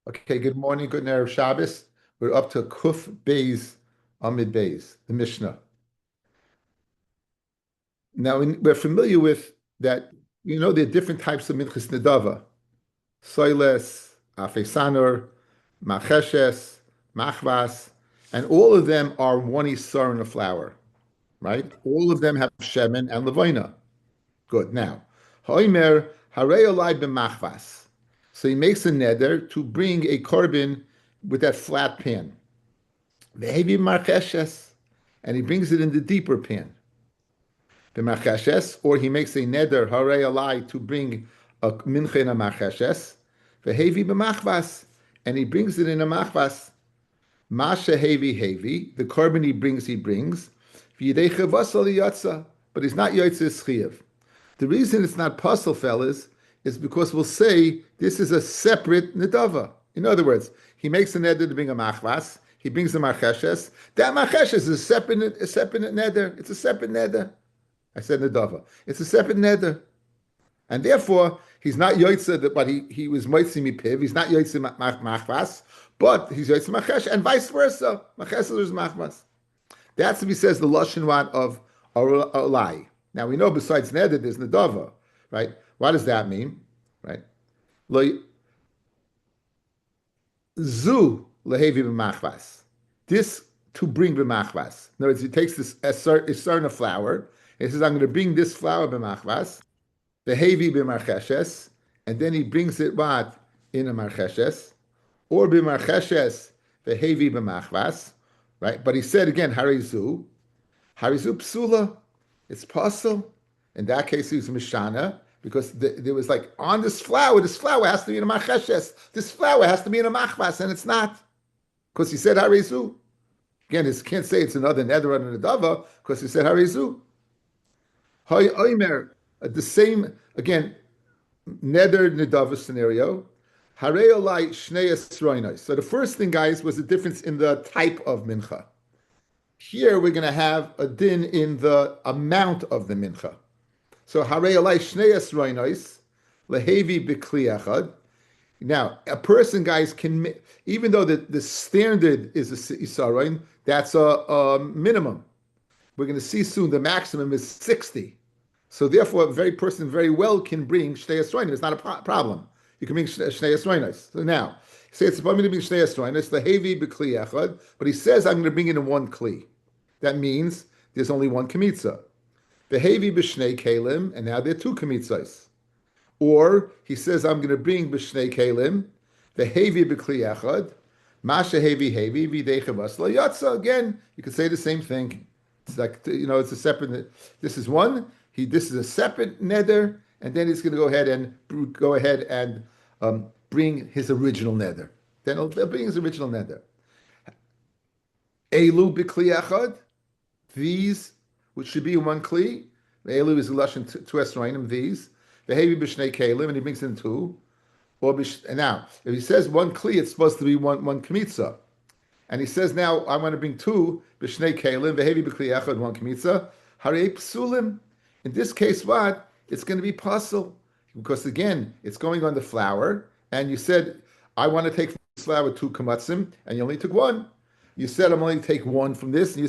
Okay, good morning, good Erev Shabbos. We're up to Kuf Beis Amid Beis, the Mishnah. Now, we're familiar with that, there are different types of Minchas Nedava. Soiles, Afesanur, Macheshes, Machvas, and all of them are one Isar in a flower, right? All of them have Shemen and Levina. Good. Now, Hoimer Harei Olai b'Machvas. So he makes a neder to bring a korban with that flat pan. Ve'hevi marcheshes, and he brings it in the deeper pan. The marcheshes, or he makes a neder harei alai to bring a mincha in a marcheshes. Ve'hevi b'machvas, and he brings it in a machvas. Masha hevi, the korban he brings. V'yidei chavasal yatsa, but he's not yotze schiyv. The reason it's not puzzle, fellas, is because we'll say this is a separate nedava. In other words, he makes a neder to bring a machvas. He brings the marcheshes. That marcheshes is a separate neder. It's a separate neder. I said nedava. It's a separate neder, and therefore he's not yoitze. But he was moitzi mipiv. He's not yoitze machvas, but he's yoitze marchesh, and vice versa. Marcheshes is machvas. That's what he says the lashon one of olai. Now we know besides neder there's nedava, right? What does that mean, right? Lo zu lehevi b'machvas. This to bring b'machvas. In other words, he takes this a certain flour. He says, "I'm going to bring this flour b'machvas, behevi b'marcheshes," and then he brings it what in a marcheshes, or b'marcheshes behevi b'machvas, right? But he said again, harizu psula. It's possible. In that case, he was mishana because there was like on this flour has to be in a marcheshes. This flour has to be in a machvas, and it's not because he said harizu. Again, he can't say it's another neder and a dava because he said harizu. Hay oimer, the same again, neder nedava scenario. Hareolai shnei esroinos. So the first thing, guys, was the difference in the type of mincha. Here we're going to have a din in the amount of the mincha. So hareolai shnei esroinos lehevi b'kli echad. Now, a person, guys, can, even though the standard is a isaroin, that's a minimum. We're going to see soon the maximum is 60. So therefore, a very person very well can bring shnei esroinos. It's not a problem. You can bring shnei esroinos. So now, say it's supposed to bring shnei esroinos, the heavy b'kli echad, but he says I'm going to bring it in one kli. That means there's only one kmitza. The heavy b'shnei kalim, and now there are two kmitzas. Or he says I'm going to bring b'shnei kalim, the heavy b'kli echad, masha heavy v'idei chavas lo yatsa. Again, you could say the same thing. It's like it's a separate. This is one. This is a separate neder, and then he's going to go ahead and bring his original neder. Then he'll bring his original neder. Elu b'kli echad, these which should be in one kli. Elu is a lashon to esrainim. These the heavy b'shnei kalim, and he brings in two. And now, if he says one kli, it's supposed to be one kmitza. And he says now I want to bring two b'shnei kalim, heavy b'kli echad, one kmitza. Harei psulim. In this case, what? It's going to be puzzle. Because again, it's going on the flour, and you said, I want to take from this flour two kamatzim, and you only took one. You said, I'm only take one from this, and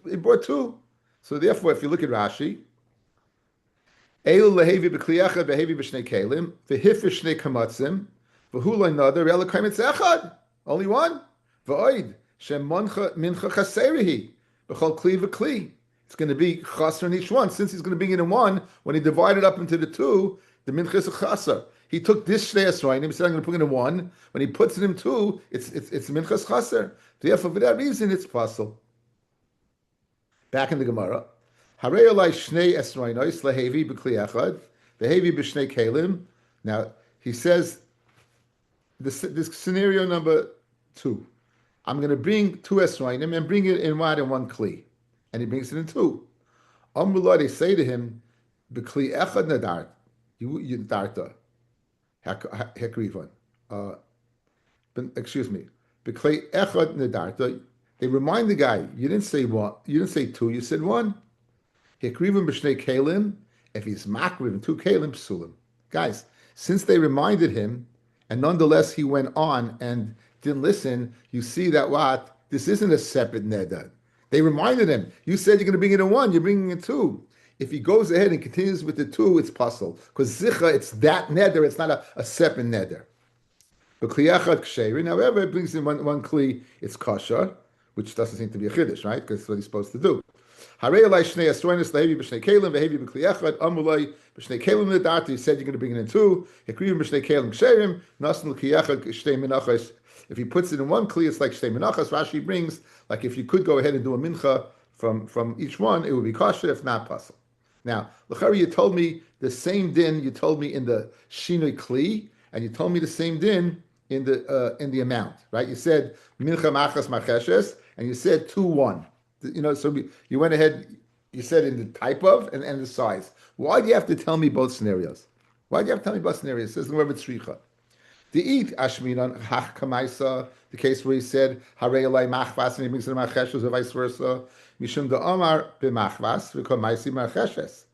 it brought two. So therefore, if you look at Rashi, Eilu lehevi b'kliyacha v'hevi b'shnei kelim, v'hifish shnei kamatzim, v'hulay nada re'ela kaimitz echad. Only one. V'oid, shem mincha chaserihi, b'chol kli v'kli. It's going to be chaser in each one. Since he's going to bring it in one, when he divided up into the two, the mincha is a chaser. He took this shnei esrainim, he said, I'm going to put it in one. When he puts it in two, it's minchas chaser. Therefore, for that reason, it's possible. Back in the Gemara. Harei olai shnei esrainos lehevi b'kli echad, lehevi b'shnei kelim. Now, he says, this scenario number 2. I'm going to bring two esrainim and bring it in one kli. And he brings it in two. Amrullah, they say to him, "B'kli echad nadart, you darta, hekrivan." Excuse me, b'kli echad nadarta. They remind the guy, you didn't say one, you didn't say two, you said one. Hekrivan b'shnei kalim. If he's makriv in two kalim psulim, guys. Since they reminded him, and nonetheless he went on and didn't listen, you see that what? This isn't a separate neder. They reminded him, you said you're going to bring it in one, you're bringing it two. If he goes ahead and continues with the two, it's puzzle. Because zicha, it's that neder, it's not a separate neder. But kliyachad ksherin, however, it brings in one kli, it's kasha, which doesn't seem to be a chiddush, right? Because it's what he's supposed to do. Harei alai shnei asroinus lehevi b'shnei kelim vehevi b'kliyachad amulai b'shnei kelim l'darti. He said you're going to bring it in two. Hekriv b'shnei kelim ksherim nasan l'kliyachad shtei menachos. If he puts it in one kli, it's like shtei menachos. Rashi brings like if you could go ahead and do a mincha from each one, it would be kasha. If not, pasul. Now, l'chari, you told me the same din you told me in the shinoi kli, and you told me the same din in the amount, right? You said mincha machas macheshes, and you said 2-1. So you went ahead. You said in the type of and the size. Why do you have to tell me both scenarios? Why do you have to tell me both scenarios? It says the word tzricha. The eat ashminan hach kamaisa. The case where he said harei alai machvas and he brings in macheshes or vice versa. Mishum da amar b'machvas v'kamaisi macheshes.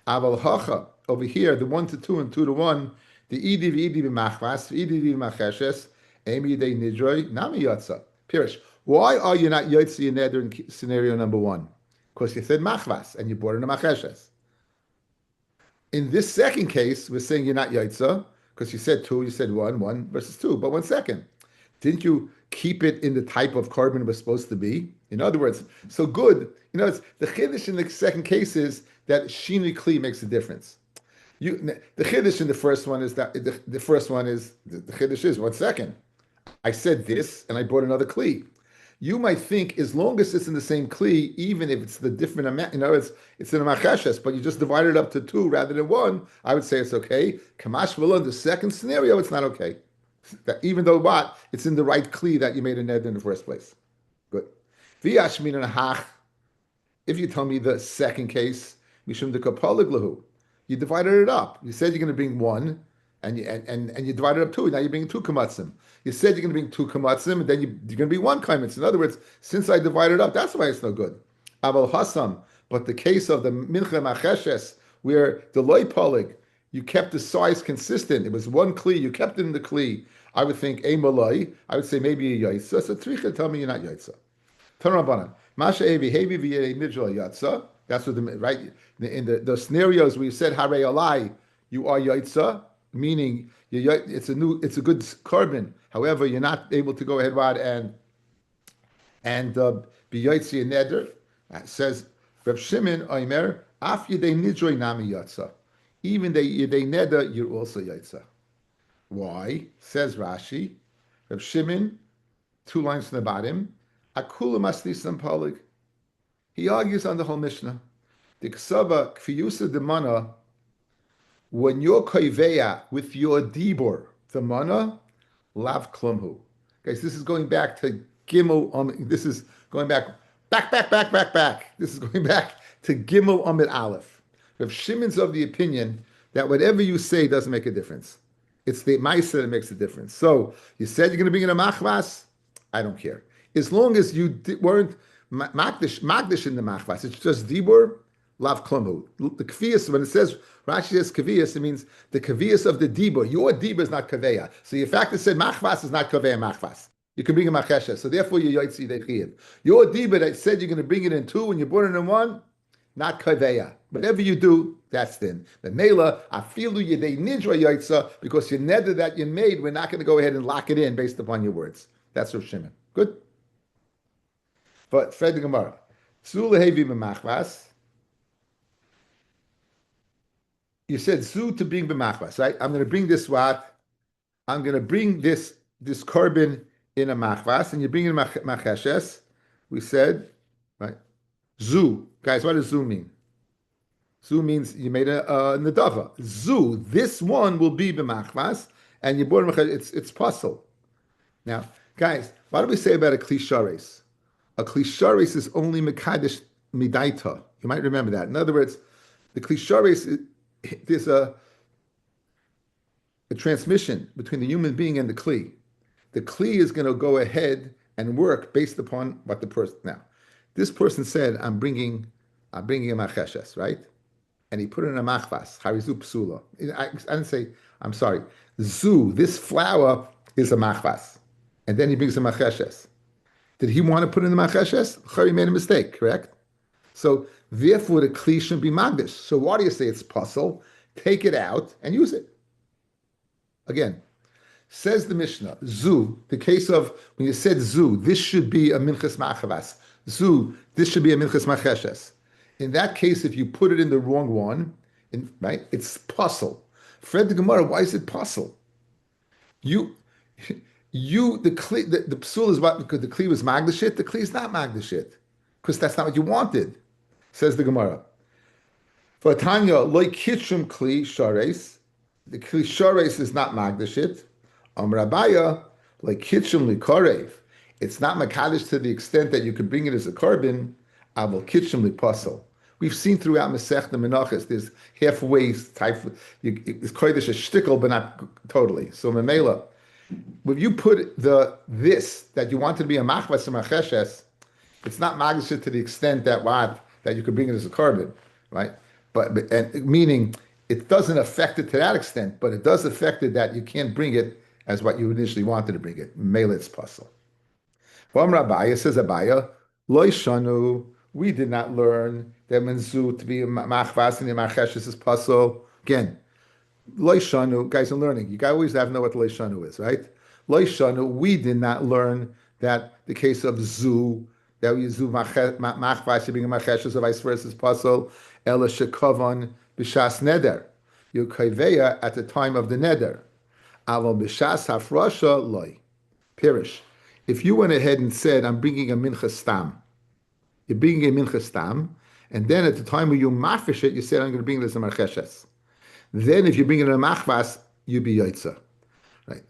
Aval hacha over here the 1-2 and 2-1. The idi v'idi b'machvas v'idi v'macheshes emi yidei nidroi nami yatsa. Pirish. Why are you not yotzi neder in scenario number 1? Because you said machvas and you brought in a macheshes. In this second case, we're saying you're not yotza because you said 2, you said 1 versus 2. But 1 second, didn't you keep it in the type of carbon it was supposed to be? In other words, so good. It's the chiddush in the second case is that shinui kli makes a difference. The chiddush in the first one is that the first one is the chiddush is 1 second. I said this and I brought another kli. You might think as long as it's in the same kli, even if it's the different amount, it's in a macheshes, but you just divide it up to 2 rather than 1, I would say it's okay. Kamash v'lo, in the second scenario, it's not okay. Even though what? It's in the right kli that you made a neder in the first place. Good. V'yashmin and hach. If you tell me the second case, mishum de kapolig lahu, you divided it up. You said you're going to bring 1, and you divided up 2. Now you're bringing 2 kamatzim. You said you're going to bring 2 kamatzim, and then you're going to be 1 kaimitz. In other words, since I divided up, that's why it's no good. Aval hasam, but the case of the mincha macheshes, where the loy polig, you kept the size consistent. It was 1 kli, you kept it in the kli. I would think a malay. I would say maybe a yaitza. So tricha, tell me you're not yaitza. Tanrabanan, masha evi hevi v'yei nidjal yatza. That's what right in the scenarios where you said harei alai, you are yaitza, meaning it's a good carbon. However, you're not able to go ahead and be yaitzi and neder. Says Reb Shimon Oimer af yedei nidroi nami yatza. Even yedei neder, you're also yaitza. Why? Says Rashi, Reb Shimon, 2 lines from the bottom. Akula maslisam polig. He argues on the whole Mishnah. The ksaba kfiyusa demana. When you're koiveya with your dibor, the mana, lav klumhu. Guys, this is going back to Gimel. This is going back. This is going back to Gimel Amid Aleph. Rav Shimon's of the opinion that whatever you say doesn't make a difference. It's the Maisa that makes a difference. So you said you're going to bring in a machvas. I don't care. As long as you weren't magdish in the machvas, it's just dibur, lav klumhu. The kaviyas, when it says, Rashi says kaviyas, it means the kaviyas of the dibur. Your dibur is not kaveya. So the fact that said machvas is not kaveya machvas. You can bring a machesha. So therefore you yoitzi dechiv. Your dibur that said you're going to bring it in 2 and you brought it in 1, not kaveya. Whatever you do, that's then. The mela, afilu yedei nidra yoitza, because your neder that you made, we're not going to go ahead and lock it in based upon your words. That's Rav Shimon. Good? But Fred the Gemara. Zu lehevi b'machvas. You said zu to bring b'machvas, right? I'm going to bring this what? I'm going to bring this carbon in a machvas, and you bring in macheshes. We said, right? Zu. Guys, what does zu mean? Zu means you made a nedava. Zu, this one will be b'machvas, and you brought it's puzzle. Now, guys, what do we say about a klishares? A klishares is only mekadesh midaita. You might remember that. In other words, the klishares, there's a transmission between the human being and the kli. The kli is going to go ahead and work based upon what the person. Now, this person said, "I'm bringing a macheshes," right? And he put it in a machvas, harizu psula. I didn't say I'm sorry, zu, this flour is a machvas. And then he brings a macheshes. Did he want to put in the macheshes? He made a mistake, correct? So therefore the kli should be magdish. So why do you say it's puzzle? Take it out and use it. Again, says the Mishnah, zu, the case of when you said zu, this should be a minchas machavas. Zu, this should be a minchas macheshes. In that case, if you put it in the wrong one, right, it's puzzle. Fred the Gemara, why is it puzzle? You, the psul is what, because the kli was magdashit, the kli is not magdashit, because that's not what you wanted, says the Gemara. For Tanya, loy kitshum kli shares, the kli shares is not magdashit. Rabbi, like kitchum likorev, it's not makadosh to the extent that you could bring it as a carbon. Aval kitchum liposel. We've seen throughout Masechta Menachos, there's halfway type. It's kodesh a shtickle, but not totally. So memela, when you put this that you want to be a machvas or macheshes, it's not makadosh to the extent that you could bring it as a carbon, right? But meaning it doesn't affect it to that extent, but it does affect it that you can't bring it as what you initially wanted to bring it. Mele it's puzzle. From Rabbi, says Abaya, Loi Shanu, we did not learn that menzu to be machvas and macheshes is puzzle. Again, Loi Shanu, guys are learning. You guys always have to know what Loi Shanu is, right? Loi Shanu, we did not learn that the case of zu, that we zu machvas should be macheshes or vice versa is puzzle. Ela shekavan b'shas neder. You kaiveya at the time of the neder. Aval b'shas hafrasha loy. Pirish. If you went ahead and said, I'm bringing a mincha stam, you're bringing a mincha stam, and then at the time when you mafish it, you said, I'm going to bring this a marcheshes. Then if you bring it in a machvas, you be yaitza. Right?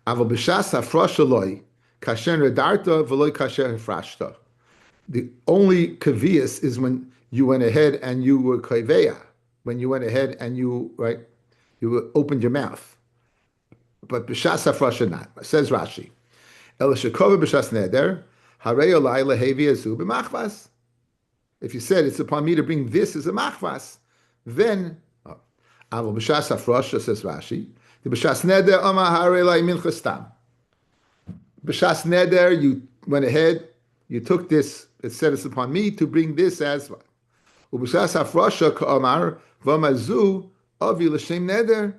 Aval b'shas hafrasha loy, kasher redarta v'loy kasher hafrashta. The only kavias is when you went ahead and you were kaiveya, when you went ahead and you opened your mouth. But b'shas hafrasha not. Says Rashi, El shekova b'shas neder, harei olai lehevi azu b'machvas. If you said it's upon me to bring this as a machvas, then aval b'shas hafrasha, says Rashi, the b'shas neder amar harei olai mincha stam. B'shas neder, you went ahead, you took this, it said it's upon me to bring this as what? Ub'shas hafrasha ka'amar v'mazu avi l'shem neder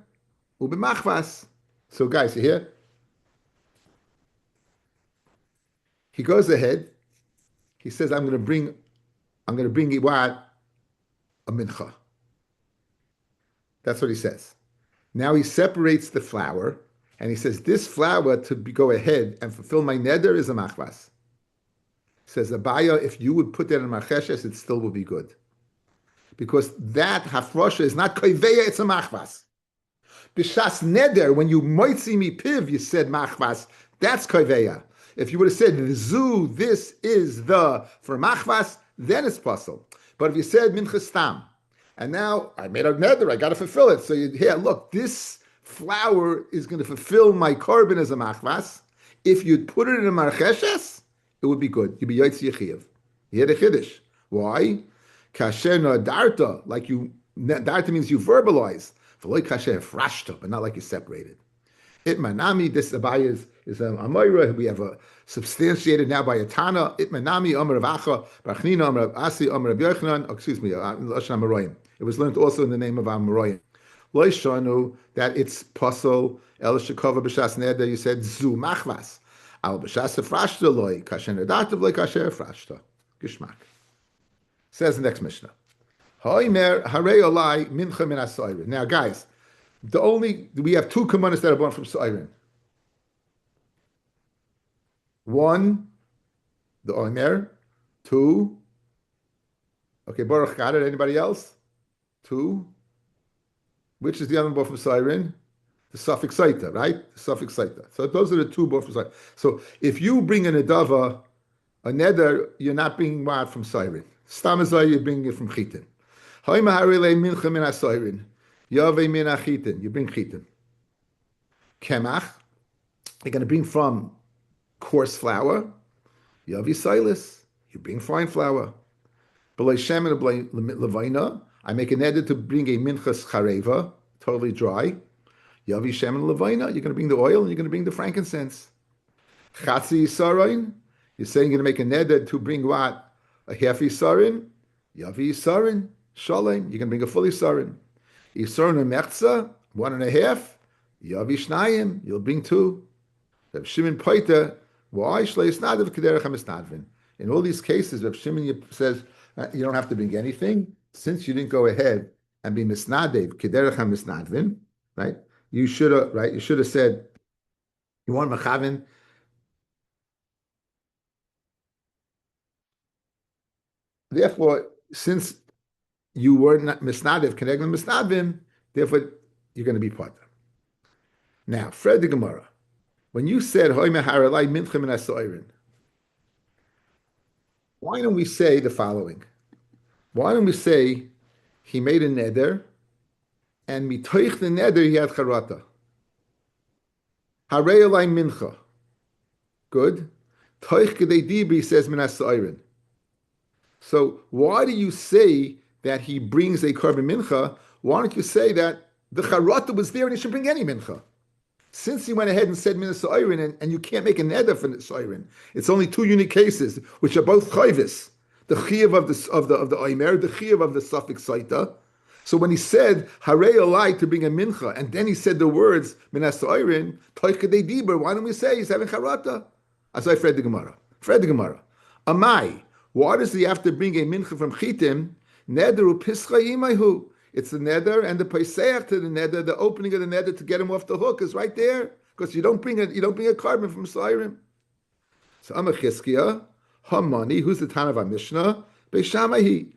u'b'machvas. So guys, you hear? He goes ahead. He says, I'm going to bring what? A mincha. That's what he says. Now he separates the flour, and he says, this flour to go ahead and fulfill my neder is a machvas. Says Abaya, if you would put that in macheshes, it still would be good. Because that hafrosha is not koiveya, it's a machvas. B'shas neder, when you might see me piv, you said machvas, that's koiveya. If you would have said zu, this is the for machvas, then it's puzzle. But if you said minchas stam, and now I made a neder, I got to fulfill it. So look, this flour is going to fulfill my carbon as a machvas. If you'd put it in a marcheshes, it would be good. You'd be yotzi yechiv. You had a chiddush. Why? Kasher no darta, like darta means you verbalize. But not like you separated. Itmanami, this Abaya is a Amoira. We have a substantiated now by a Tana. Itmanami, Amar of Acha, Barchnina, Amar of Asi, Amar of Yochanan. Excuse me, Lashon Amoroyim. It was learned also in the name of Amoroyim. Loishanu, that it's puzzle. El Shekova b'shas neder. You said zu machvas. Al b'shas efrashta loy kasher nedartav loy kasher efrashta. Gishmak. Says the next Mishnah. Now, guys, we have two commands that are born from Soirin. One, the Omer. Two, okay, Baruch got it. Anybody else? Two. Which is the other one born from Soirin? The suffix Saita, right? The suffix Saita. So those are the two born from Soirin. So if you bring an Adava, a Neder, you're not bringing what from Soirin. Stamazai, you're bringing it from Chitin. You bring chitin. Kemach, you're going to bring from coarse flour. Yavi silas, you bring fine flour. I make an edit to bring a minchas chareva, totally dry. Yavi Shemen Levina, you're going to bring the oil and you're going to bring the frankincense. Chatzi Yisarin, you're saying you're going to make a neder to bring what? A half Yisarin? Yavi Yisarin, Shalem, you're going to bring a full Yisarin. Yisarin and Mechza, 1.5. Yavi Shnayim, you'll bring two. Reb Shimon Poita, why shleis nadav kederach hamisnadvin? In all these cases, Reb Shimon says you don't have to bring anything since you didn't go ahead and be misnadev kederach hamisnadvin, right? You should have right. You should have said you want machavin. Therefore, since you were not misnadev kederach misnadvin, therefore you're going to be part. Now, Fred the Gemara. When you said Hoy meharalai mincha min hasoirin, why don't we say the following? Why don't we say he made a neder and mitoich the neder he had charata? Harei mincha. Good. Toich kedei dibri says min hasoirin. So why do you say that he brings a korban mincha? Why don't you say that the charata was there and he should bring any mincha? Since he went ahead and said minas soirin, and you can't make a neder for soirin, it's only two unique cases, which are both chayvis. The chiyuv of the oimer, the chiyuv of the suffix saita. So when he said harei alai to bring a mincha, and then he said the words minas soirin, toikadei diber, why don't we say he's having charata? As I read the Gemara. Read the Gemara. Amai, why does he have to bring a mincha from chitim? Nederu pischa yimayhu. It's the neder and the paiseach to the neder, the opening of the neder to get him off the hook is right there because you don't bring a carbon from Sairim. So Amachizkiya, Hamani, who's the Tan of our Mishnah? Beishamahi.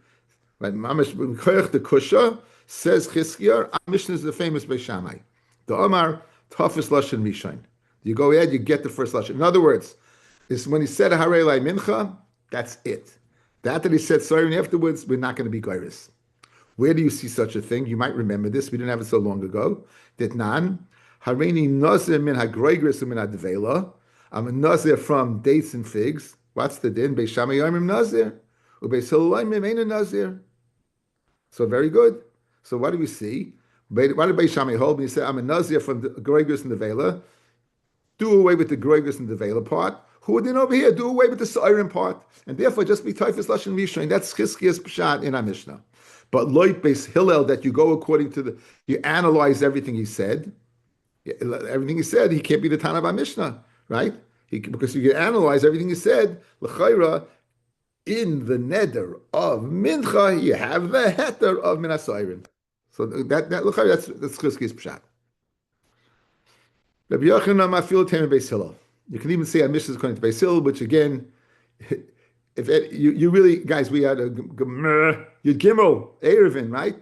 Right, Mamish Koyach the Kusha says Chizkiya. Our Mishnah is the famous Beishamai. The Omar Tafis Lashon Mishain. You go ahead, you get the first lashon. In other words, is when he said Harei Lai Mincha, that's it. That he said Sairim afterwards, we're not going to be Gairis. Where do you see such a thing? You might remember this. We didn't have it so long ago. Ditnan, Harini Nazir min hagroigris min hadvela. I'm a Nazir from dates and figs. What's the din? Beishamayimim Nazir. Ubeisalayimim ain't a Nazir. So very good. So what do we see? Why did Beishamay hold? When you say I'm a Nazir from the groigris and the vela, do away with the groigris and the vela part. Who didn't over here? Do away with the Sairim part. And therefore just be Taifas Lashon Rishon. That's Chizkiya's Pshat in our Mishnah. But Loit Beis Hillel, that you go according to you analyze everything he said. Everything he said, he can't be the Tana of Mishnah, right? Because you can analyze everything he said. L'chayra, in the neder of Mincha, you have the heter of Minasayrim. So l'chayra, that's Chizki's Pshat. Rabbi Yochanan Mafil Temer Beis Hillel. You can even say our Mishnah is according to Beis Hillel, which again, if you really, guys, we had a Yud Gimel Erevin, right?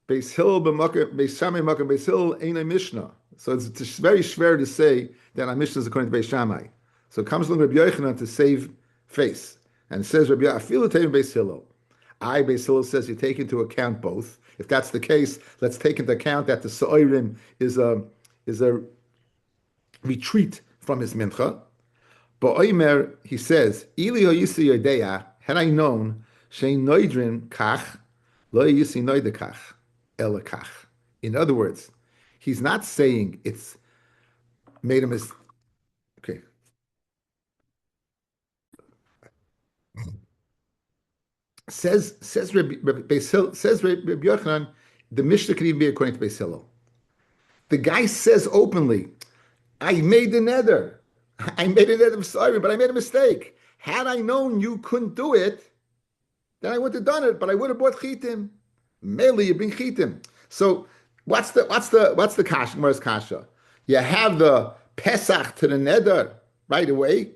Beis Hillel b'Makar, Beis Shammai Makar, Beis Hillel ain't a Mishnah. So it's very schwer to say that our Mishnah is according to Beis Shammai. So it comes along Rabbi Yochanan to save face. And says, Rabbi Yochanan, I feel it taking Beis Hillel. Beis Hillel says you take into account both. If that's the case, let's take into account that the Sa'orim is a retreat from his mincha. But Oimer, he says, Ili hoyisi yodeya, had I known, shein noidrin kach, lo yisi noidekach, ela kach. In other words, he's not saying it's made him as, okay. Says Rabbi Yochanan, the Mishnah can even be according to Beis Hillel. The guy says openly, I made the neder. I made a neder, sorry, but I made a mistake. Had I known you couldn't do it, then I would have done it, but I would have bought chitim. Mainly you bring chitim. So what's the kasha? Where's kasha? You have the Pesach to the neder right away.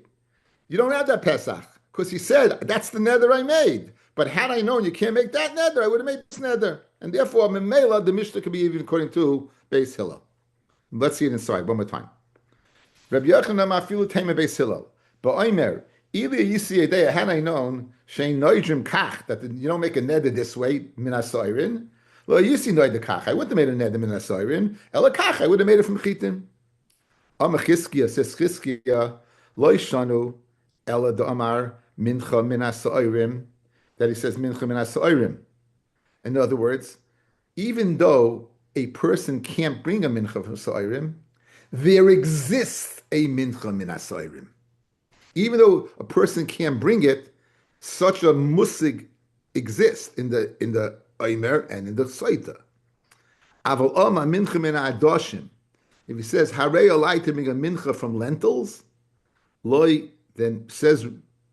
You don't have that Pesach because he said that's the neder I made. But had I known you can't make that neder, I would have made this neder. And therefore, Memela, the Mishnah could be even according to Beis Hillel. Let's see it inside one more time. Rabbi Yochanan Mafilu Tema Beis Hillel. But Omer, either you see a day, had I known, Shein Noidrim Kach, that you don't make a neder this way, Minasoirin. Well, you see Noid Kach. I wouldn't have made a neder Minasoirin. Ela Kach, I would have made it from Chitim. Amachizkiya says Chizkiya, Loishanu, Ela de Amar, Mincha Minasoirim, that he says Mincha Minasoirim. In other words, even though a person can't bring a mincha from Soirim, there exists a mincha min Soirim. Even though a person can't bring it, such a musig exists in the Omer and in the Saita. Aval Oma mincha min Adoshim. If he says Harei Olai to bring a mincha from lentils, Loi then says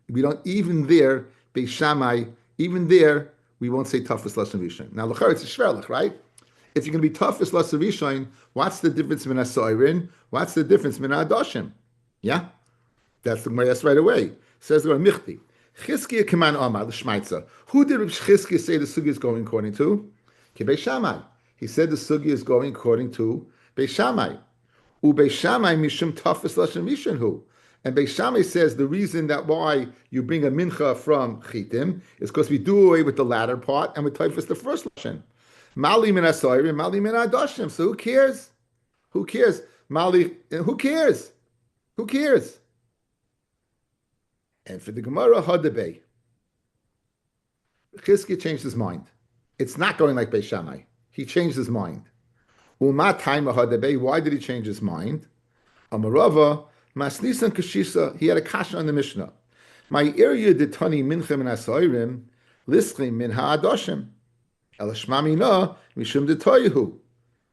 we don't even there Beis Shammai, even there we won't say toughest lashon rishon. Now l'char it's a shverlich, right? If you're going to be toughest lashon rishon, what's the difference min hasoirin? What's the difference min hadoshim? Yeah, that's the Gemara right away. Says the Gemara Michti. Chizkiya Kaman Amar l'Shmaitza. Who did Chizkiya say the sugi is going according to? Beis Shammai. He said the sugi is going according to Beis Shammai. Beis Shammai mishum toughest lashon rishon hu. And Beis Shammai says the reason that why you bring a mincha from chitim is because we do away with the latter part and we typhus the first lashon. Mali min hasoirim, mali min hadoshim. So who cares? Who cares? Mali, who cares? Who cares? And for the Gemara Hadabei, Chizkiya changed his mind. It's not going like Beis Shammai. He changed his mind. Uma time Hadabei. Why did he change his mind? Amarava. Masnisan Kashisa, he had a kasha on the Mishnah. My area de tani mincha min hasoirim, lischim min ha'adoshim. Elashmamina mishum de toyihu.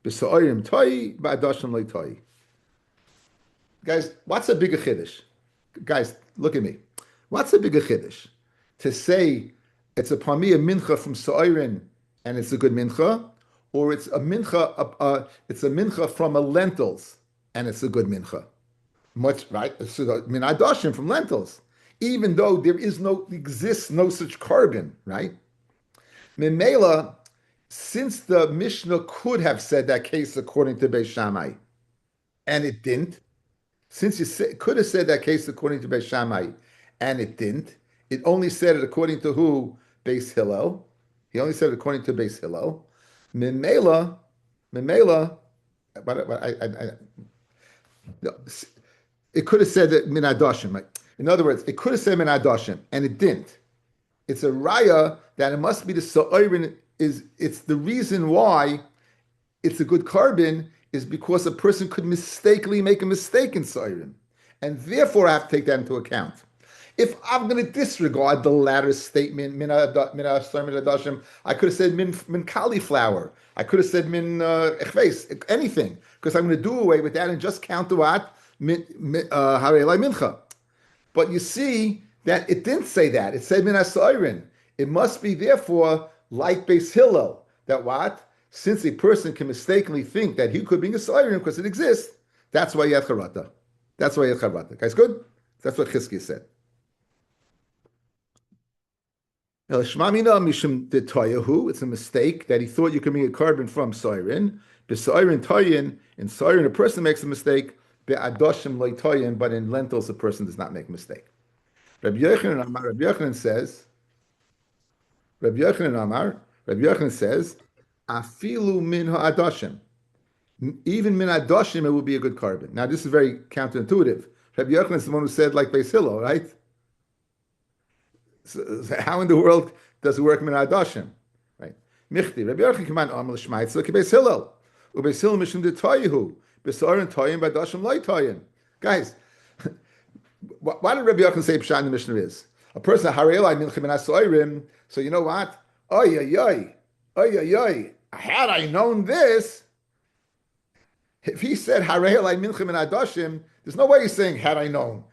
B'soirim toyi, ba'adoshim loy toyi. Guys, what's a bigger chiddush? Guys, look at me. What's a bigger chiddush? To say it's a pamiyah mincha from soirin and it's a good mincha, or it's a mincha from a lentils and it's a good mincha. Much right, so min adoshim from lentils, even though there exists no such carbon, right? Memela, since the Mishnah could have said that case according to Beis Shammai, and it didn't. Since could have said that case according to Beis Shammai, and it didn't. It only said it according to who? Beis Hillel. He only said it according to Beis Hillel. Memela. It could have said that min adoshim. Right? In other words, it could have said min adoshim, and it didn't. It's a raya that it must be the so'irin. It's the reason why it's a good carbon is because a person could mistakenly make a mistake in so'irin, and therefore I have to take that into account. If I'm going to disregard the latter statement, min adoshim, I could have said min cauliflower. I could have said min echves, anything, because I'm going to do away with that and just count the what? Mincha. But you see that it didn't say that. It said min hasoirin. It must be therefore like Beis Hillel, that what? Since a person can mistakenly think that he could be a soirin because it exists, that's why you have charata. That's why you have charata. Guys, good? That's what Chizkiya said. It's a mistake that he thought you could make a carbon from soirin. B'soirin toyin, in soirin a person makes a mistake. Be'adoshim loy toyin, but in lentils a person does not make a mistake. Rabbi Yochanan says, afilu min ha'adoshim. Even min adoshim it will be a good carbon. Now this is very counterintuitive. Rabbi Yochanan is the one who said like Beis Hillel, right? So how in the world does it work min adoshim? Right? Michti, Rabbi Yochanan command amal shmaitz like Beis Hillel. Ubeis Hillel mishum de toyihu. Besorin toyin by doshim loy toyin. Guys, why did Rabbi Yochanan say pshat in the Mishnah is? A person harei mincha min hasoirim. So you know what? Oy. Had I known this, if he said harei mincha min hadoshim, there's no way he's saying had I known.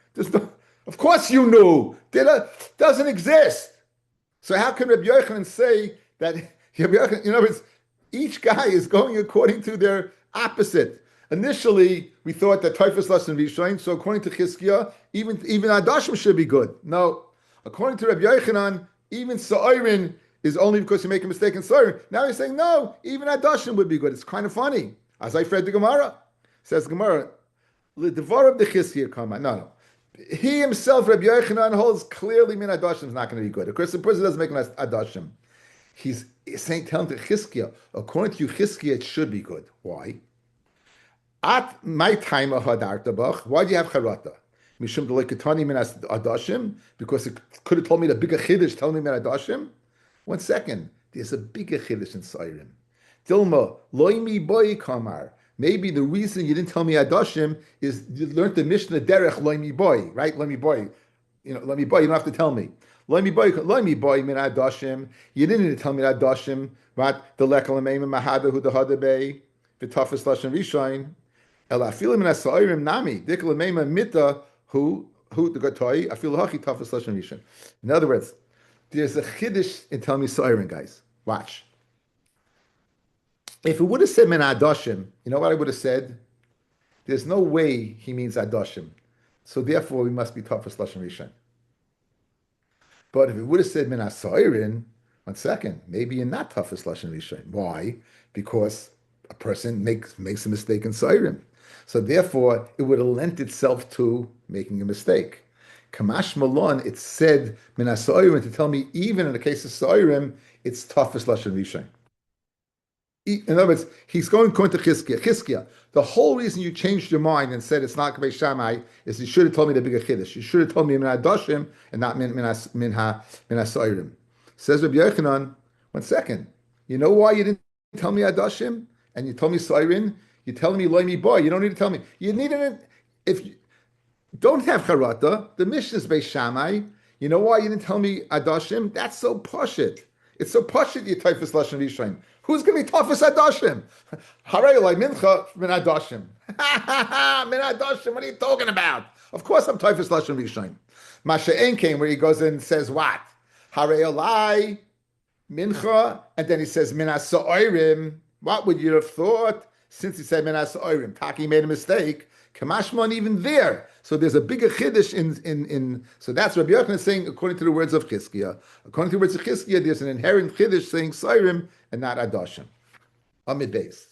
Of course you knew. Doesn't exist. So how can Rabbi Yochanan say that? Rabbi Yochanan, in other words, each guy is going according to their opposite. Initially, we thought that typhus lashon rishon. So according to Chizkiya, even adoshim should be good. No, according to Rabbi Yochanan, even so'irin is only because you make a mistake in so'irin. Now he's saying no, even adoshim would be good. It's kind of funny. As I read the Gemara, says Gemara, the devar of the Chizkiya comment. No. He himself, Rabbi Yochanan, holds clearly min adoshim is not going to be good. Of course, the person doesn't make an adoshim. He's saying, telling to Chizkiya, according to you, Chizkiya, it should be good. Why? At my time of hadartabach, why do you have charata? Mishum delikatani min adoshim, because it could have told me the bigger chiddush, telling me min adoshim. 1 second, there's a bigger chiddush in Sairim. Dilma, loimi boy kamar. Maybe the reason you didn't tell me Adashim is you learned the Mishnah Derech loimi boy, right? Loimi boy. Loimi boy, you don't have to tell me. Loimi boy min Adashim. You didn't need to tell me Adashim, but the lekal ameim mahada hu the hadabei, the toughest lashon rishain. El afilim min asairim nami. Dikal ameim mita who the gatoi afil hachi toughest lashon rishain. In other words, there's a chiddush in telling me Sairim, guys. Watch. If it would have said men Adoshim, you know what I would have said? There's no way he means Adoshim. So therefore, we must be toughest Lashon Rishon. But if it would have said men Asairin, 1 second, maybe you're not toughest Lashon Rishon. Why? Because a person makes a mistake in Sairim. So therefore, it would have lent itself to making a mistake. Kamash Malon, it said min Asairim to tell me even in the case of Sairim, it's toughest Lashon Rishon. In other words, he's going to Chizkiah. Chizkiah, the whole reason you changed your mind and said it's not Kaveh Shammai is you should have told me the bigger Chiddush. You should have told me Min HaDoshim and not Min HaSoirim. Says Rabbi Yochanan, 1 second. You know why you didn't tell me Adoshim and you told me Soirin? You're telling me Loimi Boy. You don't need to tell me. You needed it. If you don't have Charata, the Mishnah is Beis Shammai. You know why you didn't tell me Adoshim? That's so poshit. It's so poshit, you typhus Lashon Rishon. Who's going to be toughest Adoshim? Harei like Mincha min Adoshim. Min Adoshim, what are you talking about? Of course I'm toughest Lashon Rishon. Masha'en came where he goes and says what? Harei Olai Mincha, and then he says Min HaSo'irim. What would you have thought? Since he said Min HaSo'irim, Taki made a mistake. Kamashmon even there. So there's a bigger chiddush in. So that's Rabbi Yochanan saying according to the words of Chizkiah. According to the words of Chizkiah, there's an inherent chiddush saying So'irim and not Adoshim. Amid base.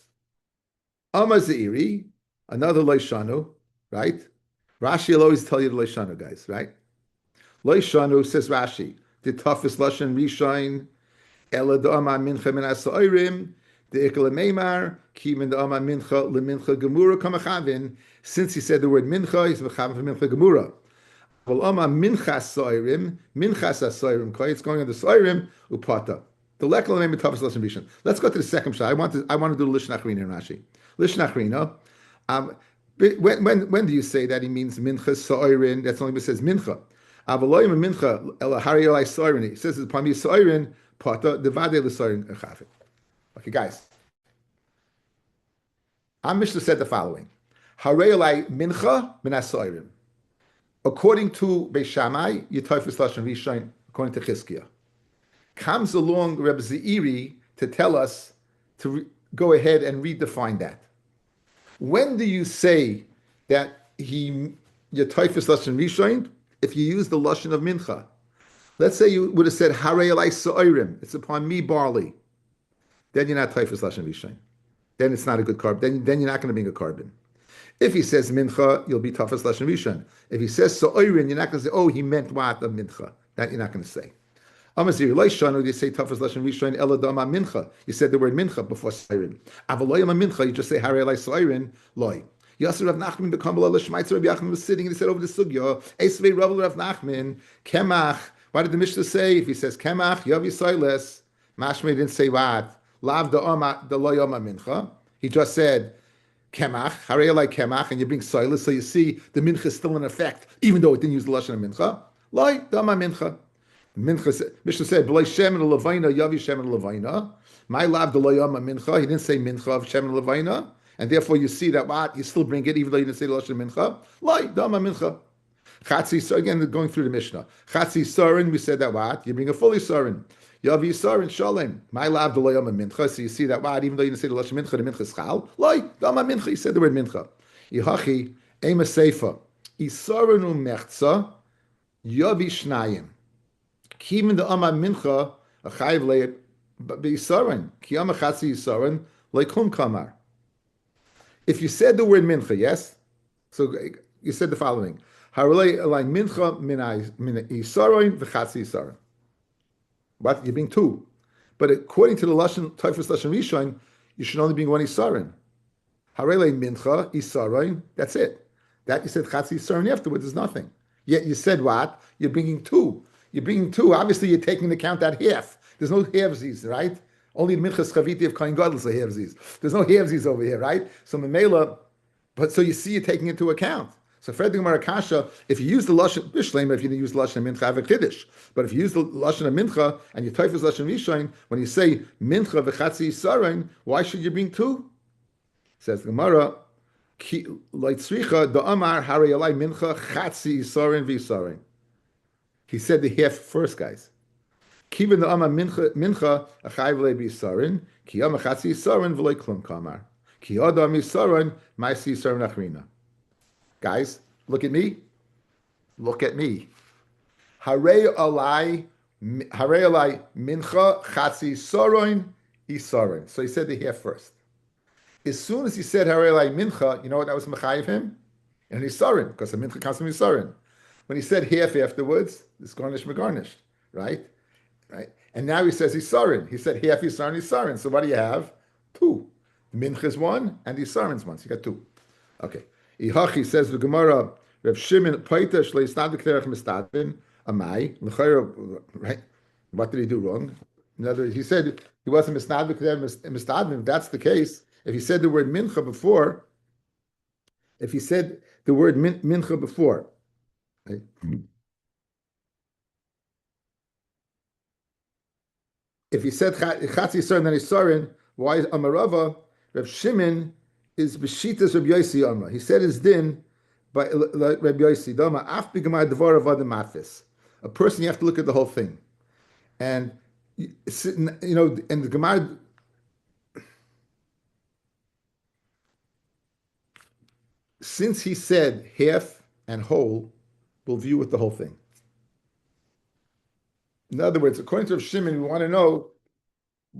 Amaziri, another Loishanu, right? Rashi will always tell you the Loishanu, guys, right? Loishanu says Rashi, the toughest Lashon Rishon, Ela da'ama mincha min ha'so'irim, the ikal meimar, ki min da'ama mincha lemincha gemura kamachavin. Since he said the word mincha, he's mechavin for mincha gemura. Vol ama mincha so'irim, mincha ha'so'irim, it's going on the so'irim, upata. The lekal meimar toughest Lashon Rishon. Let's go to the second shot. I want to do Lishna Achrina in Rashi. Lishna Achrina. When do you say that he means mincha so'irin? That's only when it says mincha. Avaloyim mincha el hariyolai so'irin. He says it's upon me so'irin pata devade l'so'irin echafit. Okay, guys. Our Mishnah said the following: hariyolai mincha min haso'irin. According to Beis Shammai, Yitayfus Lashon Rishon. According to Chizkiah, comes along Reb Zeiri to tell us to go ahead and redefine that. When do you say that Yitayfus Lashon Rishon? If you use the lashon of mincha, let's say you would have said Harei Elai So'irim, it's upon me barley, then you're not typhus lashon rishon. Then it's not a good carbon. Then you're not going to bring a carbon. If he says mincha, you'll be typhus lashon rishon. If he says So'irim, you're not going to say, oh, he meant what of mincha. That you're not going to say. Amazir Loishanu, you say typhus lashon rishon eladama mincha. You said the word mincha before So'irim. Avaloyam mincha, you just say Harei Elai So'irim loy. Yasser Rav Nachman the Kabbalah Shmaitzer Rav Yachman was sitting and he said over the sugya, Esvei Rav Rav Nachman, Kemach. Why did the Mishnah say if he says Kemach, Yavi Soiles, Mashmei didn't say what? Lav the lo yoma mincha. He just said Kemach, Harei like Kemach, and you bring Soiles, so you see the mincha is still in effect, even though it didn't use the lashon of mincha. Loi dama mincha. Mishnah said, B'loi Shem and Levaina, Yavi Shem and Levaina. My lav the lo yoma mincha. He didn't say mincha of Shem and Levaina. And therefore, you see that what you still bring it, even though you didn't say the lashon mincha. Lai dama mincha. Chatzi. So again, going through the Mishnah. Chatzi sarin. We said that what you bring a fully sarin. Yavi sarin shalem. My lav delayama mincha. So you see that what even though you didn't say the lashon mincha, the mincha is chal. Lai dama mincha. You said the word mincha. Yihachi ema seifa. Isarinu mechza. Yavi shnayim. Kimin the ama mincha a chayiv le be sarin. Kiyama chatzi sarin leikum kamar. If you said the word mincha, yes? So you said the following. Harulei alai mincha min isaroin v'chatzi isaroin. What? You're being two. But according to the Lashon, Typhus Lashon Rishon, you should only be one isaroin. Harulei mincha isaroin, that's it. That you said chatzi isaroin afterwards is nothing. Yet you said what? You're bringing two. You're bringing two. Obviously, you're taking into account that half. There's no halvesies, right? Only the minchas chaviti of Kohen Gadol is a hervzis. There's no hervzis over here, right? So memela, but so you see it taking into account. So Fred Marakasha, if you use the lashon bishleim, if you use the lashon mincha, have a kiddush. But if you use the lashon of mincha and you type as lashon rishain, when you say mincha v'chatzi yisarein, why should you bring two? Says the Gemara, Leitzricha the Amar Harayalai mincha chatzi yisarein v'yisarein. He said the half first, guys. Kivin the Amar mincha achayv le b'yisarein ki Amar chatzi yisarein v'lei klum kamar ki adam yisarein ma'isi yisarein achrina. Guys, look at me. Look at me. Harei alai mincha chatzi soroin isarin. So he said the half first. As soon as he said Harei alai mincha, you know what that was mechayiv him? And isarin, because the mincha comes from isarin. When he said half afterwards, it's garnish megarnished, right? Right. And now he says isarin. He said half isarin. So what do you have? Two. The mincha is one, and the isarin's one. So you got two. Okay. Ihachi says the Gemara, Reb Shimon Paita Shlei Snad Klerach Mistadvin Amai L'chayr. Right? What did he do wrong? In other words, he said he wasn't Misnad Mistadvin. If that's the case, if he said the word mincha before, if he said the word mincha before, right? If he said Chatzi Yisrael then Yisrael, why is Amarava Reb Shimon? Is b'shitas Rabbi Yossi Amra. He said his din by Rabbi Yossi. Dama af b'gemar devar avad matis. A person, you have to look at the whole thing, and you know, and the Gemara. Since he said half and whole, we'll view with the whole thing. In other words, according to Rav Shimon, we want to know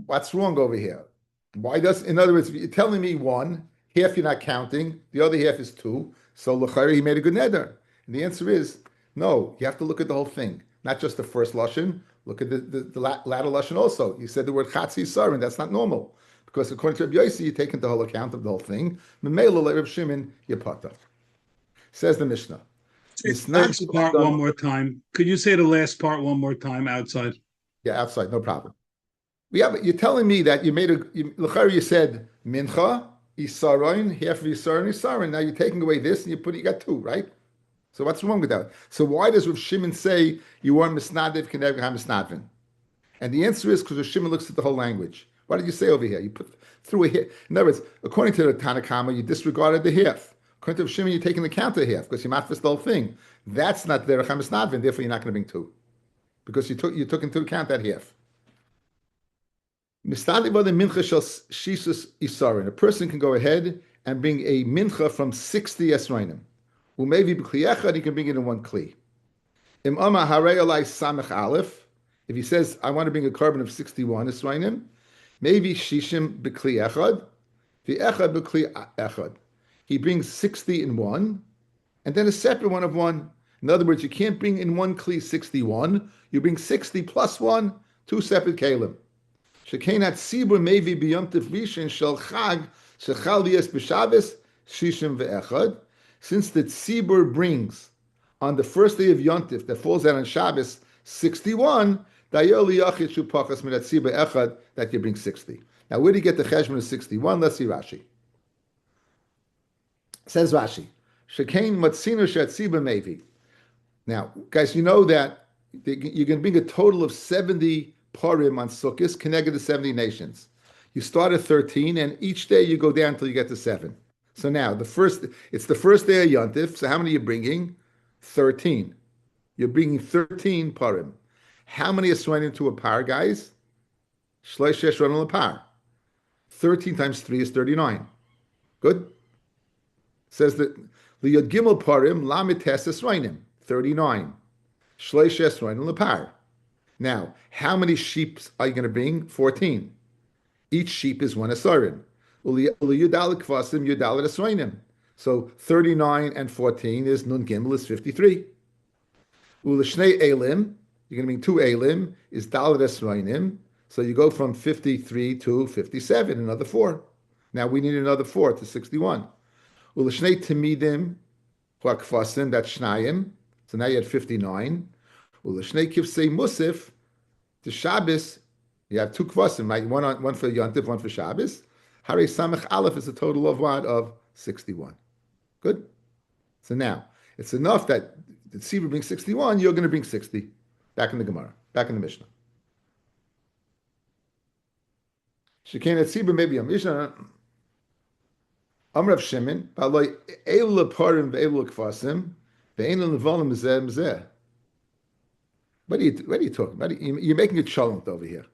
what's wrong over here. Why does? In other words, if you're telling me one. Half you're not counting, the other half is two. So l'chayre he made a good neder. And the answer is no. You have to look at the whole thing, not just the first lashon. Look at the latter lashon also. You said the word chatzi sarin. That's not normal because according to Rabbi Yossi, you take into whole account of the whole thing. Memela like Reb Shimon yapata. Says the Mishnah. Last part one more time. Could you say the last part one more time outside? Yeah, outside, no problem. Yeah, but you're telling me that you made l'chayre. You said mincha. Isaron, half of Isaron. Now you're taking away this and you got two, right? So what's wrong with that? So why does Rav Shimon say you weren't misnadiv kenev misnadvin? And the answer is because Rav Shimon looks at the whole language. What did you say over here? You put through a half. In other words, according to the Tanakama, you disregarded the half. According to Rav Shimon, you're taking the counter half because you matfis the whole thing. That's not the derech misnadvin. Therefore, you're not going to bring two because you took into account that half. A person can go ahead and bring a mincha from 60 esrainim. Maybe he can bring it in one kli. If he says, I want to bring a carbon of 61 esrainim, maybe shishim b'kli echad, the echad b'kli echad. He brings 60 in one, and then a separate one of one. In other words, you can't bring in one kli 61. You bring 60 plus one, two separate kalim. Shekenat Sibur Mevi B'Yomtiv Rishon Shel Chag Shechal Lies B'Shabbos Shishim Ve'echad. Since the Tzibur brings on the first day of Yontif that falls out on Shabbos 61, Dayol Yachid Shupachas Minat Tzibur Echad that you bring 60. Now, where do you get the cheshbon of 61? Let's see Rashi. Says Rashi, Shekain Matzino Shat Tzibur Mevi. Now, guys, you know that you're going to bring a total of 70 Purim on Sukkot, connected to 70 nations. You start at 13, and each day you go down until you get to 7. So now, it's the first day of Yontif, so how many are you bringing? 13. You're bringing 13 Purim. How many are swaying into a par, guys? Shleish Yeshron a par. 13 times 3 is 39. Good? Says that the Yod Gimel Purim, Lamed Tes Esrainim, 39. Shleish Yeshron a par. Now, how many sheep are you going to bring? 14. Each sheep is one asarin. So 39 and 14 is Nun Gimel is 53. Ulishnei Elim, you're going to bring 2 Elim, is Dalet Esrainim. So you go from 53 to 57, another 4. Now we need another 4 to 61. Ulishnei Timidim, Huakfasim, that's Shnayim. So now you had 59. Ulishnei Kivsei Musif, to Shabbos, You have two kvasim, right? One for Yontif, one for Shabbos. Harei Samach Aleph is a total of what? Of 61. Good? So now, it's enough that the Tzibur brings 61, you're going to bring 60. Back in the Gemara, back in the Mishnah. Shekin at Tzibur, maybe a Mishnah. Amrav Shimon, Baloi, Eila Parim, Ve'eila Kvasim, Ve'eila Nevalim, Mzeh. What are you talking about? You're making a chalent over here.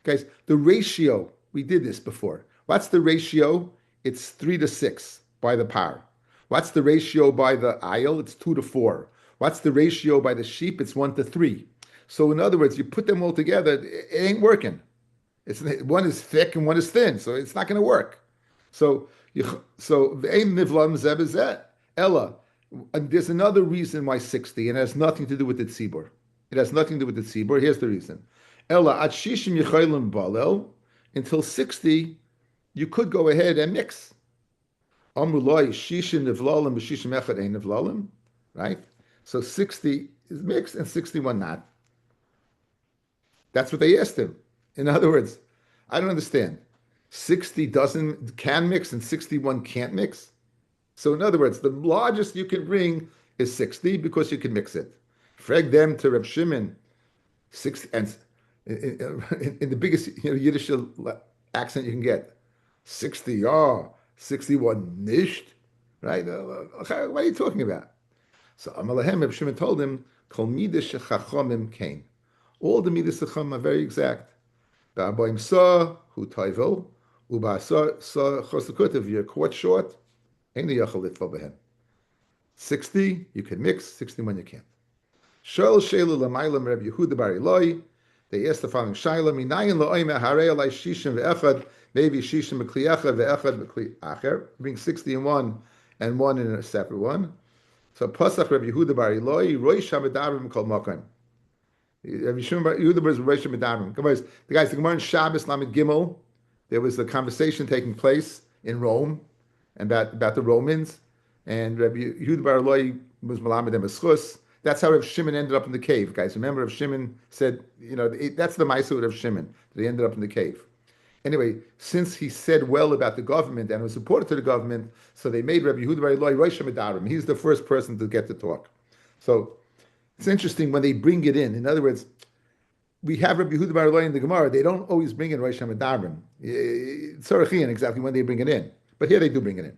Guys, the ratio, we did this before. What's the ratio? It's 3 to 6 by the par. What's the ratio by the aisle? It's 2 to 4. What's the ratio by the sheep? It's 1 to 3. So in other words, you put them all together, it ain't working. One is thick and one is thin, so it's not going to work. So ve'ein nivlam zeh b'zeh. Ella, and there's another reason why 60, and it has nothing to do with the tzibur. It has nothing to do with the tzibur. Here's the reason. Ella at shishim yichaylim balel, until 60, you could go ahead and mix. Amrulai shishim nivlalim b'shishim echad ein nivlalim, right? So 60 is mixed and 61 not. That's what they asked him. In other words, I don't understand. 60 can mix and 61 can't mix. So in other words, the largest you can bring is 60 because you can mix it. Frag them to Reb Shimon, 60, and in the biggest Yiddish accent you can get, 60, 61 nisht, right? What are you talking about? So Amalahem, Reb Shimon told him, Kol midas shechachomim kain. All the midas chacham are very exact. Ba'aboim sa hu toivel, u'ba'asa sa chosakutav, you're caught short, ain't the yachal litva behem. 60, you can mix, 61 you can't. Shol shelu l'maylam Reb Yehuda bar Eloi, they asked the following Shaila, minayin la'oime harei alai shishim ve'echad, maybe shishim b'kli echad ve'echad b'kli acher, bring 60 in one and one in a separate one. So Pasach Reb Yehuda bar Eloi, roish ha'medarim kol makom. Rabbi Shimon bar Yehuda bar roish ha'medarim. The guys, the Gemara in Shabbos Lamed Gimel, there was a conversation taking place in Rome about the Romans, and Rabbi Yehuda bar Eloi was malamed them eschus. That's how Rav Shimon ended up in the cave, guys. Remember, Rav Shimon said, that's the Maisa of Rav Shimon, that he ended up in the cave. Anyway, since he said well about the government and was supportive to the government, so they made Rabbi Yehuda bar Eloi Rosh Hadarim. He's the first person to get to talk. So it's interesting when they bring it in. In other words, we have Rabbi Yehuda bar Eloi in the Gemara. They don't always bring in Rosh Hadarim. Tzarachian, exactly when they bring it in. But here they do bring it in.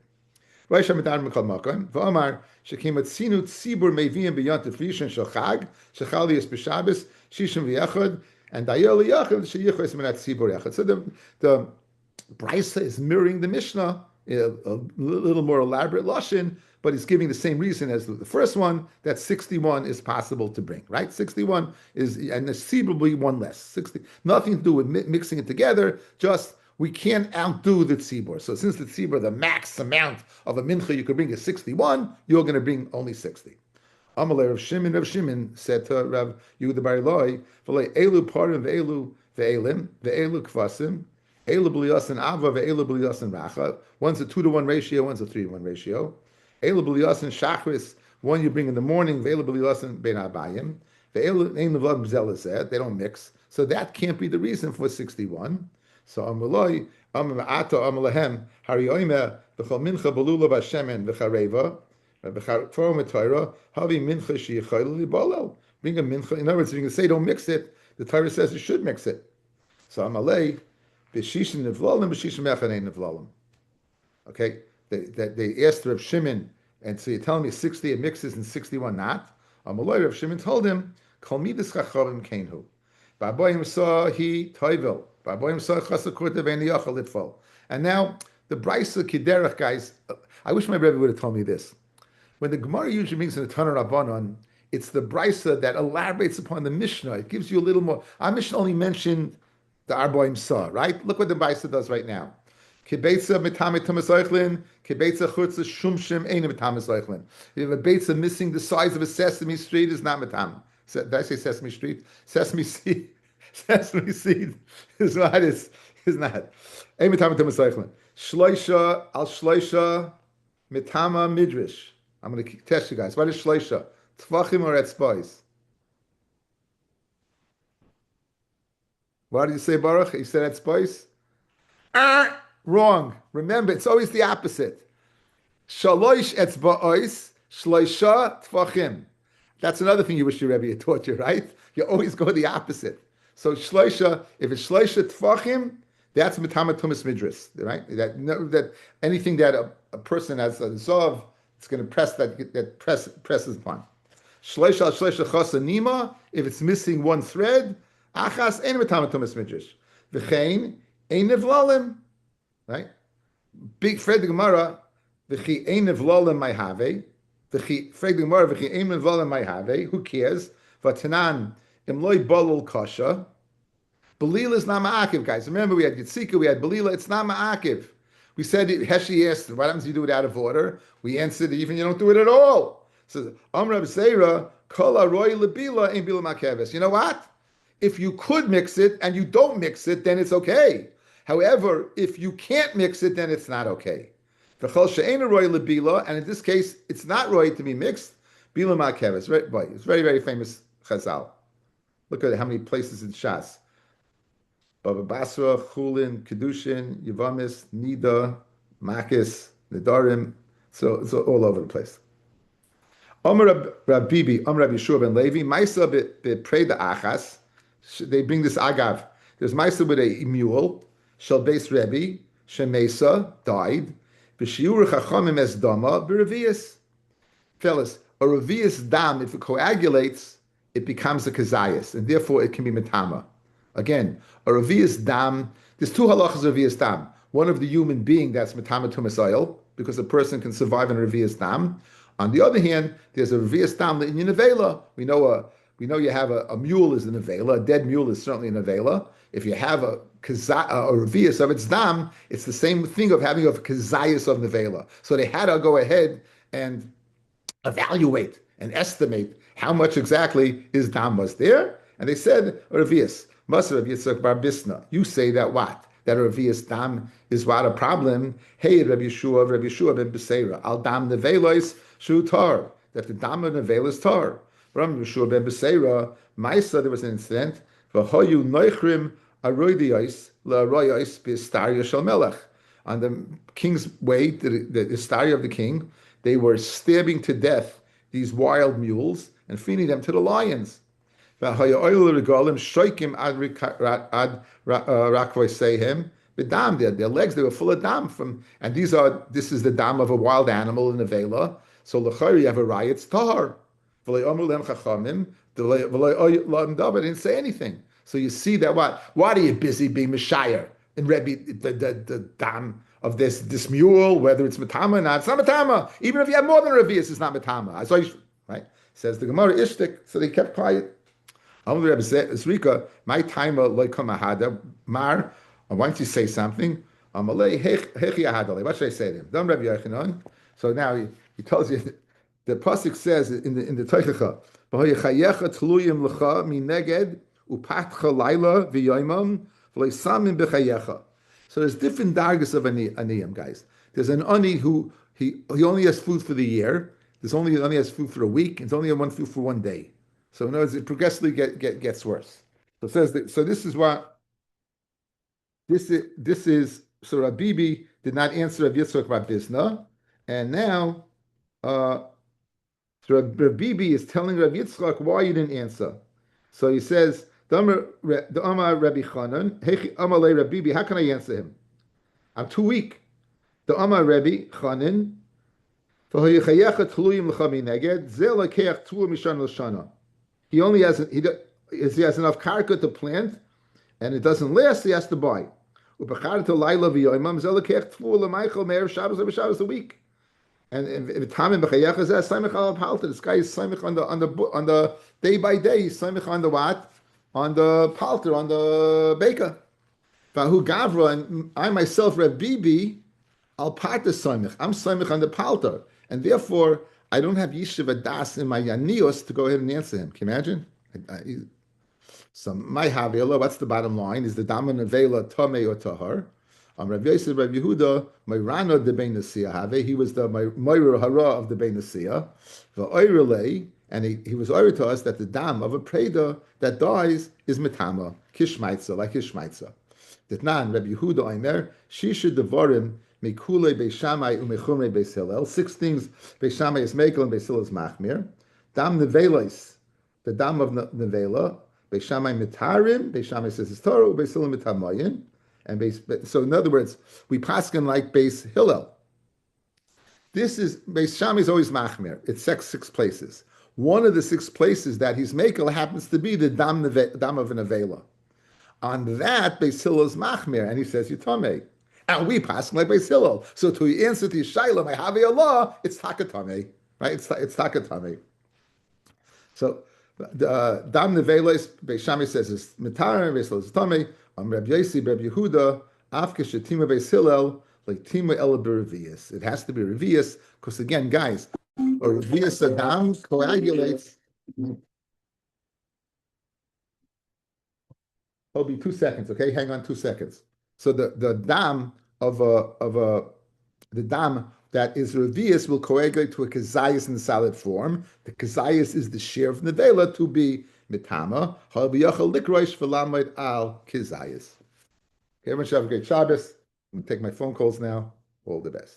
Rosh Hadarim kol makom. V'omar shekim atzinu tzibur meivim b'yontif rishon shel chag shechal yis b'Shabbos shishim v'yachad and dayel yachad sheyichos minat tzibur yachad. So the Brisa is mirroring the Mishnah, a little more elaborate lashon, but it's giving the same reason as the first one, that 61 is possible to bring, right? 61 is, and conceivably one less. 60, nothing to do with mixing it together, just we can't outdo the tzibur. So since the tzibur, the max amount of a mincha you could bring is 61, you're going to bring only 60. Amalei Rav Shimon said to Rav Yehuda bar Eloi, "V'lei elu parim ve'elu ve'elim ve'elu kvasim, elu b'liyasin ava ve'elu b'liyasin racha." One's a 2-to-1 ratio, one's a 3-to-1 ratio. Elu b'liyasin shachris, one you bring in the morning, ve'elu b'liyasin ben abayim, ve'elu ein levav b'zelazeh. They don't mix, so that can't be the reason for 61. So Amaloi, Amata Amalahem, Harioime, B'chol Mincha Balula Bashemen, V'chareva, V'chartoro M'Torah, Havi Mincha Sheyichayl Libolel. Bring a Mincha. In other words, if you can say don't mix it, the Torah says you should mix it. So Amalei, B'shishim Nevlalim, B'shishim Echad Ein Nevlalim. Okay, they asked Reb Shimon, and so you're telling me 60 it mixes and 61 not? Amalei, Reb Shimon told him, Kol Midas Chachavim Kainhu. Ba'boyim saw he Toivel. And now the Brisa Kiderach, guys, I wish my Rabbi would have told me this. When the Gemara usually brings in the Tanur Rabbanon, it's the Brisa that elaborates upon the Mishnah. It gives you a little more. Our Mishnah only mentioned the Arboim Sa, right? Look what the Brisa does right now. Kibeitza mitame tamasaychlin, kibeitza chutza shumshim ain't mitame. If a beitza missing the size of a Sesame Street is not mitam. Did I say Sesame Street? Sesame Seed. Sesame seed is not. Is not. Shloisha al shloisha mitama midrash. I'm going to test you guys. What is shloisha? Tvachim or etzbais? What did you say, Baruch? You said that spice? Wrong. Remember, it's always the opposite. Shalosh etzba'os, shloisha tfachim. That's another thing you wish your Rebbe had taught you, right? You always go the opposite. So shloisha, if it's shloisha tfachim, that's mitama tumas midras, right? That no, that anything that a person has a zov, it's going to press that presses upon. Shloisha al shloisha chasa nima. If it's missing one thread, achas ein mitama tumas midras. V'chein ein nevlalim, right? Big Fred the Gemara. V'chi ein nevlalim my have. V'chi Fred the Gemara. V'chi ein nevlalim my have. Who cares? V'tanan im loy balul kasha. Belila is not ma'akiv, guys. Remember, we had Yitzika, we had Belila. It's not ma'akiv. We said, Heshi asked, what happens if you do it out of order? We answered, even you don't do it at all. So, Amr Seira, Kol Roy Lebila ain't Bila Makeves. You know what? If you could mix it and you don't mix it, then it's okay. However, if you can't mix it, then it's not okay. V'chol she'ena Roy Lebila, and in this case, it's not Roy to be mixed. Bila Makeves. It's very, very famous Chazal. Look at how many places in Shas. Baba Basra, Chulin, Kedushin, Yavamis, Nida, Makis, Nidarim. So it's all over the place. Omer Rabbi, Omer Rabbi Yeshua ben Levi, Maisa be Preda Achas. They bring this agav. There's Maisa with a mule, Shal Beis Rebbe, Shemesa, died. B'shiur Chachamim es Dama, B'Revius. Fellas, a Revius dam, if it coagulates, it becomes a kazayas, and therefore it can be metama. Again, a Revius dam, there's two halachas of Revius dam. One of the human being that's metama tumas oil, because a person can survive in a Revius dam. On the other hand, there's a Revius dam in nevela. We know you have a mule is a nevela, a dead mule is certainly a nevela. If you have a Revius of its dam, it's the same thing of having a kazayas of nevela. So they had to go ahead and evaluate and estimate how much exactly his dam was there. And they said, Revius, Masar of Yitzchak Bar Bisna. You say that what? That a Revius dam is what a problem? Hey, Rabbi Yeshua ben Beseira. Al dam nevelois shu tar. That the dam of nevela is tar. Rabbi Yeshua ben Beseira, Maisa, there was an incident. V'hoyu noichrim aroidiyos la'aroyos b'histaria shel melech. On the king's way, the histaria of the king, they were stabbing to death these wild mules and feeding them to the lions. Their legs, they were full of dam from, and this is the dam of a wild animal in a vela. So l'chayr, you have a riot's tahar. They didn't say anything. So you see that why are you busy being Messiah and Rebbe, the dam of this mule, whether it's matama or not? It's not matama. Even if you have more than a Revius, it's not matama. So right? Says the Gemara Ishtik, so they kept quiet. My timer like kamahada mar. Why don't you say something? What should I say to him? So now he tells you the pasuk says in the Teichacha, so there's different dargas of aniyim, guys. There's an ani who he only has food for the year. There's only has food for a week. It's only one food for one day. So in other words, it progressively gets worse. So it says that, so this is what this is. So Rabbi did not answer Rav Yitzchak about Bizna, and now so Rabbi is telling Rav Yitzchak why you didn't answer. So he says, the Amar Rabbi Chanan, Hechi Amar Le Rabbi, how can I answer him? I'm too weak. The Amar Rabbi Chanan, he only has enough karka to plant, and it doesn't last. He has to buy. This guy is samich on the day by day. He's samich on the what? On the palter, on the baker. Vahu gavra, and I myself, Reb Bibi, al parta samich. I'm samich on the palter, and therefore I don't have yeshiva das in my yanios to go ahead and answer him. Can you imagine? So my havela, what's the bottom line? Is the dama nevela tomei or tahar? Rabbi Yosef, Rabbi Yehuda, my rana de bein nesiyah have. He was the moira hara of the bein nesiyah. Va'oirelei And he was over to us that the dam of a preda that dies is metama, kishmaitza, like kishmaitza. Detnan, Rabbi Yehuda Omer, Shisha Devarim, Mikule Beishamai Umechumre Beis Hillel. Six things Beishamai is Mekel and Beis Hillel is Machmir. Dam Nevelos, the dam of Nevela. Beishamai Mitarim, Beishamai says it's Torah, Beis Hillel Mitamayin. So in other words, we paskin like Beis Hillel. This is Beis Shammai is always Machmir. It's six places. One of the six places that he's Mekel happens to be the dam of a Nevela. On that, Beis Hillel is Machmir, and he says Yitame. And we pass like Beis Hillel. So to answer to Yishayla, my Havi Allah, it's Takatame, right? It's Takatame. So Dam Neveles, Beis Shammai says is Mitar, Beis Hillel is Tame. Rabbi Yossi, Rabbi Yehuda, Afke Shetima Beis Hillel, like Tima El Berevius. It has to be Revius, because again, guys, or Revius Adam coagulates. It'll be 2 seconds, okay? Hang on 2 seconds. So the dam the dam that is revius will coagulate to a kazayas in solid form. The kazayas is the share of nevela to be mitama. Halbiyachal likroish v'lamed al kazayas. Okay, everyone should have a great Shabbos. I'm gonna take my phone calls now. All the best.